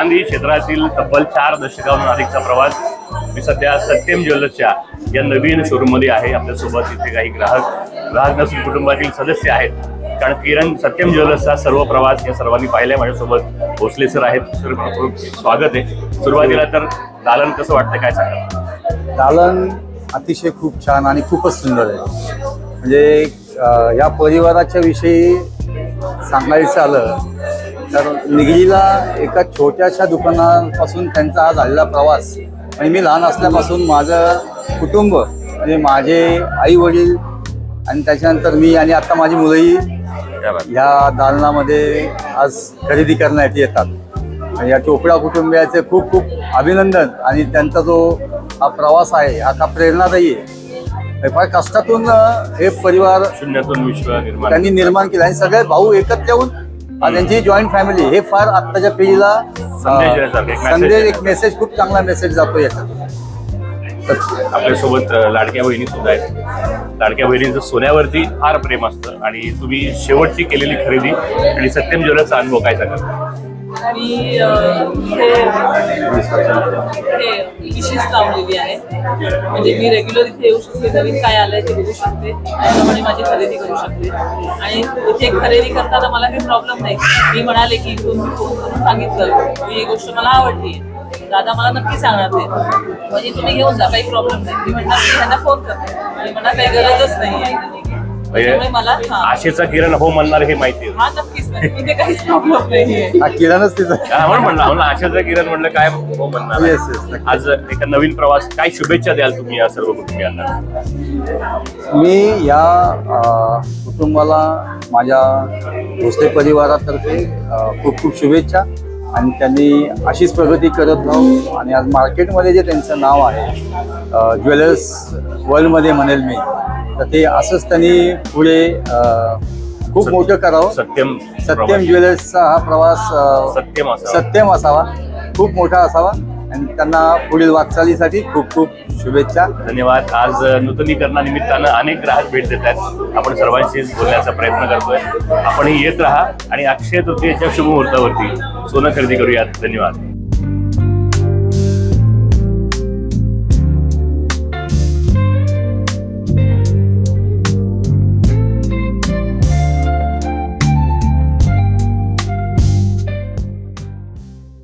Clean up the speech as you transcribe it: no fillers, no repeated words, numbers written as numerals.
गांधी क्षेत्रातील तब्बल 4 दशकांहून अधिकचा प्रवास। मी सध्या सत्यम ज्वेलर्सच्या या नवीन शोरूम मध्ये आहे। आपल्यासोबत इथे काही ग्राहक नसून कुटुंबातील सदस्य आहेत। कारण किरण सत्यम ज्वेलर्सचा सर्व प्रवास या सर्वांनी पाहिलाय। माझ्यासोबत भोसले सर आहेत। सर खूप स्वागत आहे। सुरुवातीला तर दालन कसं वाटतं, काय सांगा? दालन अतिशय खूप छान आणि खूपच सुंदर आहे। म्हणजे या परिवाराच्या विषयी सांगायचं आलं तर निगडीला एका छोट्याशा दुकानापासून त्यांचा हा झालेला प्रवास आणि मी लहान असल्यापासून माझं कुटुंब म्हणजे माझे आई वडील आणि त्याच्यानंतर मी आणि आता माझी मुलंही ह्या दालनामध्ये आज खरेदी करण्यासाठी येतात। या चोपडा कुटुंबियाचे खूप खूप अभिनंदन आणि त्यांचा जो हा प्रवास आहे हा प्रेरणादायी आहे। फार कष्टातून हे परिवार शून्यातून विश्व त्यांनी निर्माण केलं आणि सगळे भाऊ एकत्र येऊन त्यांची जॉईंट फॅमिली हे फार आत्ताच्या पिढीला संदेश एक मेसेज खूप चांगला मेसेज जातो याच्यात। आपल्यासोबत लाडक्या बहिणी सुद्धा आहेत। लाडक्या बहिणींचं सोन्यावरती फार प्रेम असतं आणि तुम्ही शेवटची केलेली खरेदी आणि सत्यम ज्वेलर्सचा अनुभव काय सांगाल? मी विशेष लावलेली आहे। म्हणजे मी रेग्युलर इथे येऊ शकते, नवीन काय आलंय ते बघू शकते, त्याप्रमाणे माझी खरेदी करू शकते। आणि इथे खरेदी करताना मला काही प्रॉब्लेम नाही। मी म्हणाले की तुम्ही फोन करून सांगितलं ही गोष्ट मला आवडली, दादा मला नक्की सांगणार ते, म्हणजे तुम्ही घेऊन जा, काही प्रॉब्लेम नाही। मी म्हणणार मी ह्यांना फोन करते आणि मला काही गरजच नाही। मला आशेचा किरण हो म्हणणार हे माहिती आहे। हा नक्कीच नाही, इथे काहीच प्रॉब्लेम नाही। हा किरणच तिचा म्हणलं आशेचा किरण म्हणलं काय हो म्हणणार। आज एका नवीन प्रवास, काय शुभेच्छा द्याल तुम्ही या सर्व कुटुंबियांना? मी या कुटुंबाला माझ्या भोसले परिवारातर्फे खूप खूप शुभेच्छा आणि त्यांनी अशीच प्रगती करत राहू। आणि आज मार्केटमध्ये जे त्यांचं नाव आहे ज्वेलर्स वर्ल्डमध्ये म्हणेल मी, तर ते असंच त्यांनी पुढे खूप मोठं करावं। सत्यम ज्वेलर्सचा हा प्रवास सत्यम असावा, खूप मोठा असावा आणि त्यांना पुढील वाटचालीसाठी खूप खूप शुभेच्छा। धन्यवाद। आज नूतनीकरणानिमित्तानं अनेक ग्राहक भेट देत आहेत। आपण सर्वांशी बोलण्याचा प्रयत्न करतोय। आपणही येत राहा आणि अक्षय तृतीयेच्या शुभ मुहूर्तावरती सोनं खरेदी करूयात। धन्यवाद।